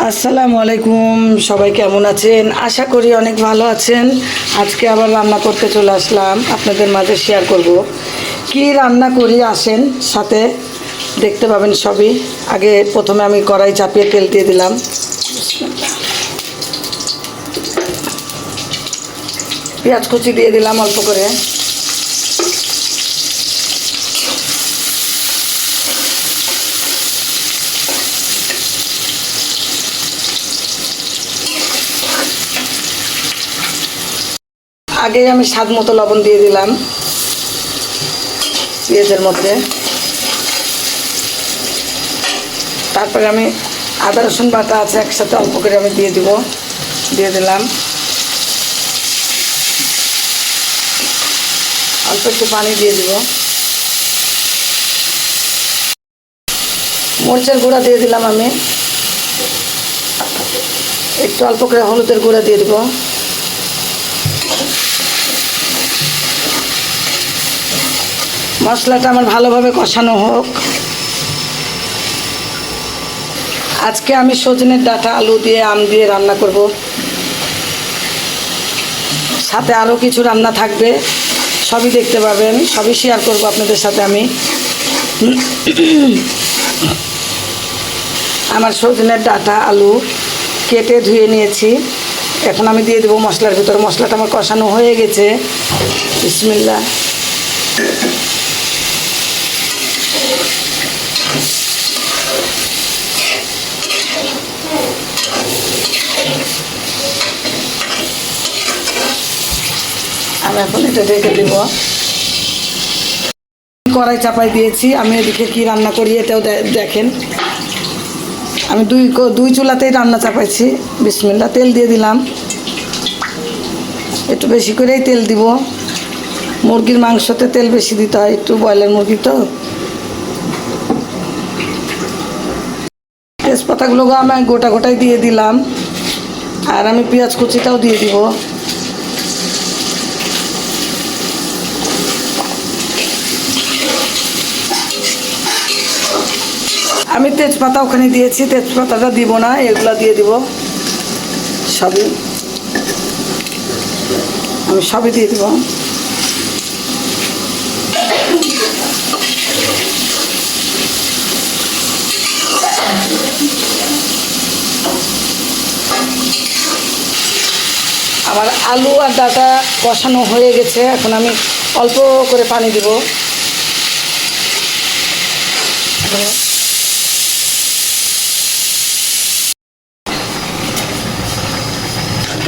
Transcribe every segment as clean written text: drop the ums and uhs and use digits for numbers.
আসসালামু আলাইকুম। সবাই কেমন আছেন? আশা করি অনেক ভালো আছেন। আজকে আবার রান্না করতে চলে আসলাম, আপনাদের মাঝে শেয়ার করব কি রান্না করি। আসেন, সাথে দেখতে পাবেন সবই। আগে প্রথমে আমি কড়াই চাপিয়ে তেল দিয়ে দিলাম। পেঁয়াজ কুচি দিয়ে দিলাম অল্প করে। আগে আমি স্বাদ মতো লবণ দিয়ে দিলাম পেঁয়াজের মধ্যে। তারপরে আমি আদা রসুন বাটা আছে একসাথে অল্প করে আমি দিয়ে দিলাম। অল্প একটু পানি দিয়ে দিব। মরিচের গুঁড়া দিয়ে দিলাম আমি। একটু অল্প করে হলুদের গুঁড়া দিয়ে দিব। মশলাটা আমার ভালোভাবে কষানো হোক। আজকে আমি সজনের ডাঁটা, আলু দিয়ে, আম দিয়ে রান্না করব। সাথে আরও কিছু রান্না থাকবে, সবই দেখতে পাবেন, সবই শেয়ার করব আপনাদের সাথে আমি। আমার সজনের ডাঁটা, আলু কেটে ধুয়ে নিয়েছি। এখন আমি দিয়ে দেবো মশলার ভিতরে। মশলাটা আমার কষানো হয়ে গেছে। বিসমিল্লাহ। আমি এখন এটা ঢেকে দেব। কড়াই চাপাই দিয়েছি। আমি এদিকে কি রান্না করি এটাও দেখেন। আমি দুই চুলাতেই রান্না চাপাইছি। বিসমিল্লাহ। তেল দিয়ে দিলাম, একটু বেশি করেই তেল দিব। মুরগির মাংসতে তেল বেশি দিতে হয়, একটু ব্রয়লার মুরগি তো। তেজপাতাগুলো আমি গোটাই দিয়ে দিলাম। আর আমি পেঁয়াজ কুচিটাও দিয়ে দিব। আমি তেজপাতা ওখানে দিয়েছি, তেজপাতাটা দিব না, এগুলো দিয়ে দিব। আমি সবই দিয়ে দিব। আমার আলু আর ডাঁটা কষানো হয়ে গেছে। এখন আমি অল্প করে পানি দিব।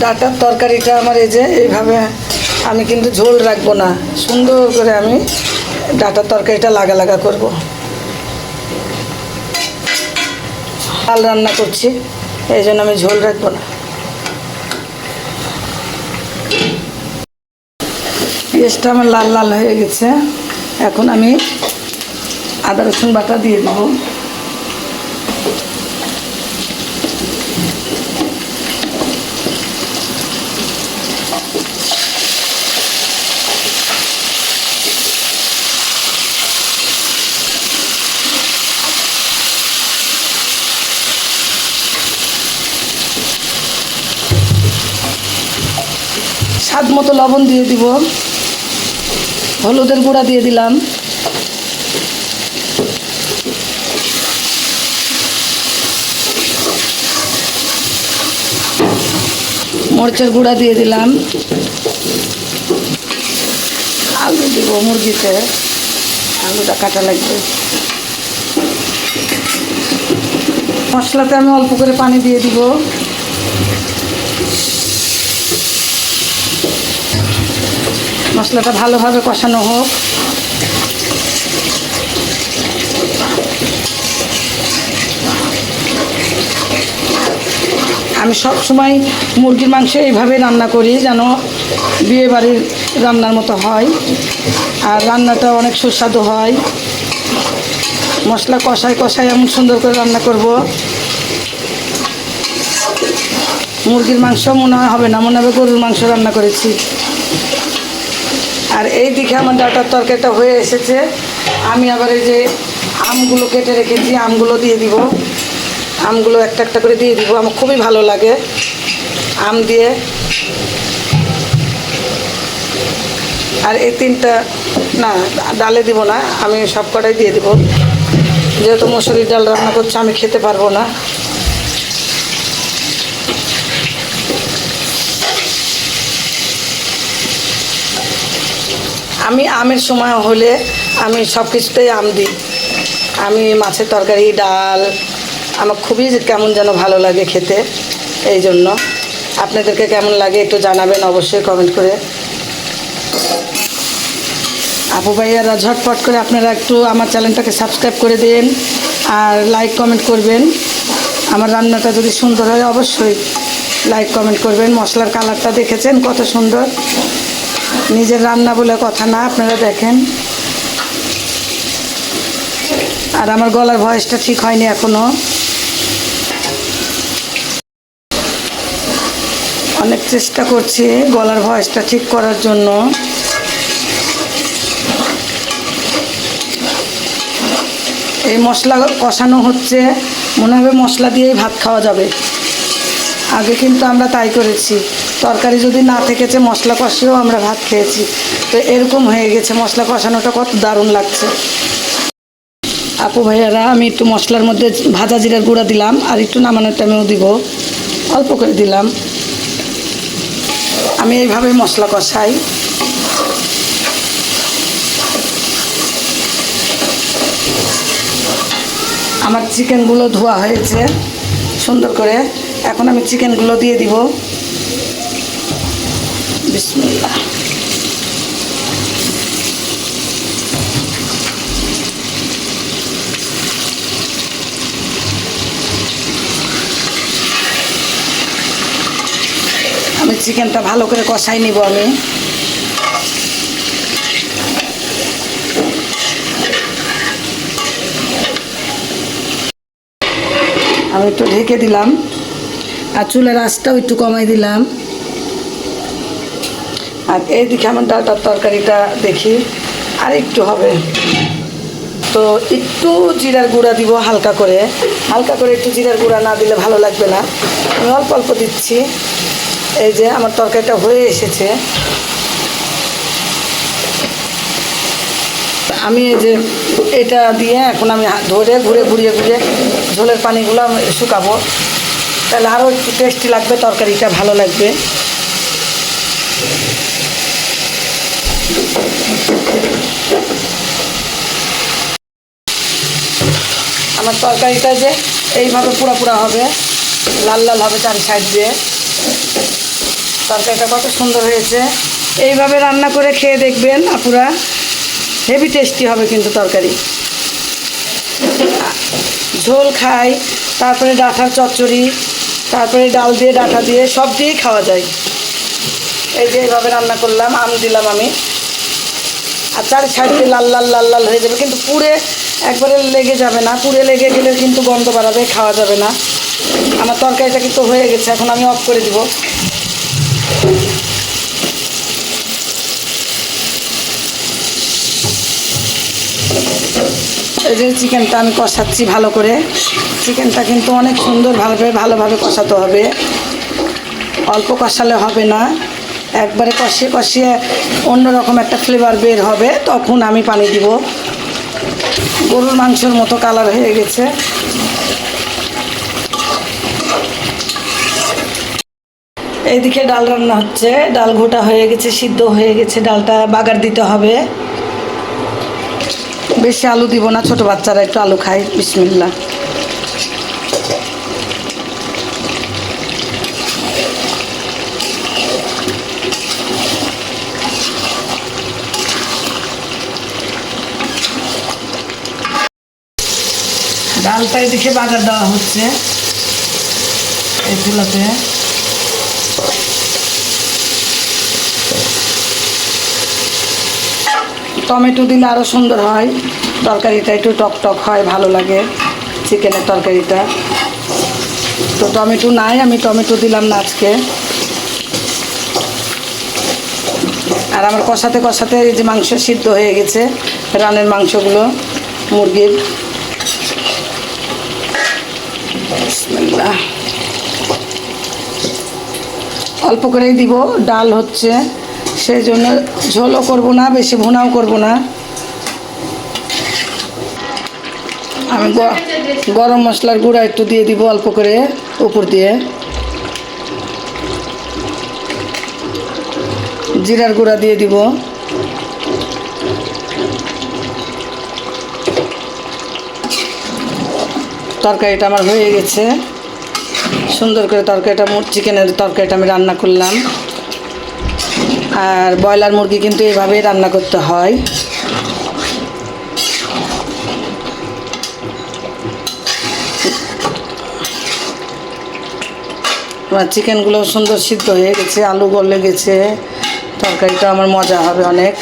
ডাঁটার তরকারিটা আমার এইভাবে, আমি কিন্তু ঝোল রাখবো না, সুন্দর করে আমি ডাঁটার তরকারিটা লাগা করব। ডাল রান্না করছি, এই জন্য আমি ঝোল রাখবো না। পেঁয়াজটা আমার লাল লাল হয়ে গেছে। এখন আমি আদা রসুন বাটা দিয়ে দেবো। স্বাদ মতো লবণ দিয়ে দিব। হলুদের গুঁড়া দিয়ে দিলাম। মরিচের গুঁড়া দিয়ে দিলাম। আলু দিব মুরগিতে, আলুটা কাটা লাগবে। মশলাতে আমি অল্প করে পানি দিয়ে দিব। মশলাটা ভালোভাবে কষানো হোক। আমি সব সময় মুরগির মাংস এইভাবে রান্না করি, যেন বিয়েবাড়ির রান্নার মতো হয়, আর রান্নাটা অনেক সুস্বাদু হয়। মশলা কষায় এমন সুন্দর করে রান্না করব, মুরগির মাংস মনে হবে না, মনে হবে গরুর মাংস রান্না করেছি। আর এই দিকে আমার ডাঁটার তরকারিটা হয়ে এসেছে। আমি আবার এই যে আমগুলো কেটে রেখেছি, আমগুলো দিয়ে দিব। আমগুলো একটা একটা করে দিয়ে দিব, আমার খুবই ভালো লাগে আম দিয়ে। আর এই তিনটা না, ডালে দিব না, আমি সব কটাই দিয়ে দিব, যেহেতু মসুরির ডাল রান্না করছি আমি খেতে পারবো না। আমি আমের সময় হলে আমি সব কিছুতেই আম দিই। আমি মাছের তরকারি, ডাল আমার খুবই কেমন যেন ভালো লাগে খেতে। এই জন্য আপনাদেরকে কেমন লাগে একটু জানাবেন অবশ্যই কমেন্ট করে। আপু ভাইয়ারা ঝটপট করে আপনারা একটু আমার চ্যানেলটাকে সাবস্ক্রাইব করে দিন আর লাইক কমেন্ট করবেন। আমার রান্নাটা যদি সুন্দর হয় অবশ্যই লাইক কমেন্ট করবেন। মশলার কালারটা দেখেছেন কত সুন্দর, নিজের রান্না বলে কথা না, আপনারা দেখেন। আর আমার গলার ভয়েসটা ঠিক হয়নি এখনো, অনেক চেষ্টা করছি গলার ভয়েসটা ঠিক করার জন্য। এই মশলা কষানো হচ্ছে, মনে হবে মশলা দিয়েই ভাত খাওয়া যাবে। আগে কিন্তু আমরা তাই করেছি, তরকারি যদি না থেকেছে মশলা কষিয়েও আমরা ভাত খেয়েছি। তো এরকম হয়ে গেছে, মশলা কষানোটা কত দারুণ লাগছে। আপু ভাইয়ারা আমি একটু মশলার মধ্যে ভাজা জিরার গুঁড়া দিলাম, আর একটু নামানোর টাইমেও দিব, অল্প করে দিলাম। আমি এইভাবে মশলা কষাই। আমার চিকেনগুলো ধোয়া হয়েছে সুন্দর করে, এখন আমি চিকেনগুলো দিয়ে দিব। বিসমিল্লাহ। আমি চিকেনটা ভালো করে কষাই নিব। আমি একটু ঢেকে দিলাম, আর চুলের আঁচটাও একটু কমাই দিলাম। আর এইদিকে আমার ডালটার তরকারিটা দেখি আর একটু হবে, তো একটু জিরার গুঁড়া দিব হালকা করে। একটু জিরার গুঁড়া না দিলে ভালো লাগবে না, আমি অল্প অল্প দিচ্ছি। এই যে আমার তরকারিটা হয়ে এসেছে। আমি এই যে এটা দিয়ে এখন আমি ধরে ঘুরিয়ে ঝোলের পানিগুলো আমি শুকাবো, তাহলে আরও একটু টেস্টি লাগবে, তরকারিটা ভালো লাগবে। আমার তরকারিটা যে এইভাবে পুরা হবে, লাল লাল হবে চারি সাইড দিয়ে। তরকারিটা কত সুন্দর হয়েছে, এইভাবে রান্না করে খেয়ে দেখবেন আপুরা, হেভি টেস্টি হবে কিন্তু তরকারি। ঝোল খাই, তারপরে ডাঁটার চচ্চড়ি, তারপরে ডাল দিয়ে ডাঁটা দিয়ে সব দিয়েই খাওয়া যায়। এই যে এইভাবে রান্না করলাম, আম দিলাম আমি, আর চারি সাইড দিয়ে লাল লাল হয়ে যাবে, কিন্তু পুড়ে একবারে লেগে যাবে না। পুড়ে লেগে গেলে কিন্তু গন্ধ বাড়াবে, খাওয়া যাবে না। আমার তরকারিটা কিন্তু হয়ে গেছে, এখন আমি অফ করে দিব। এই যে চিকেনটা আমি কষাচ্ছি ভালো করে। চিকেনটা কিন্তু অনেক সুন্দর ভালোভাবে কষাতে হবে, অল্প কষালে হবে না। একবারে কষিয়ে অন্যরকম একটা ফ্লেভার বের হবে, তখন আমি পানি দিব। গরুর মাংসের মতো কালার হয়ে গেছে। এইদিকে ডাল রান্না হচ্ছে, ডাল ঘোটা হয়ে গেছে, সিদ্ধ হয়ে গেছে। ডালটা বাগার দিতে হবে, বেশি আলু দিব না, ছোট বাচ্চারা একটু আলু খায়। বিসমিল্লাহ। ডালটা এদিকে বাগার দেওয়া হচ্ছে এই চুলাতে। টমেটো দিলে আরও সুন্দর হয়, তরকারিটা একটু টক হয়, ভালো লাগে চিকেনের তরকারিটা। তো টমেটো নাই, আমি টমেটো দিলাম না আজকে। আর আমার কষাতে এই যে মাংস সিদ্ধ হয়ে গেছে, রানের মাংসগুলো মুরগির। বিসমিল্লাহ। অল্প করেই দিব, ডাল হচ্ছে সেই জন্য ঝোলও করব না, বেশি ভুনাও করব না। আমি গরম মশলার গুঁড়া একটু দিয়ে দিব অল্প করে উপর দিয়ে, জিরার গুঁড়া দিয়ে দিব, তরকারিটা আমার হয়ে গেছে। সুন্দর করে তরকারিটা, চিকেনের তরকারিটা আমি রান্না করলাম। আর ব্রয়লার মুরগি কিন্তু এভাবেই রান্না করতে হয়। আমার চিকেনগুলো সুন্দর সিদ্ধ হয়ে গেছে, আলু গলে গেছে, তরকারিটা আমার মজা হবে অনেক।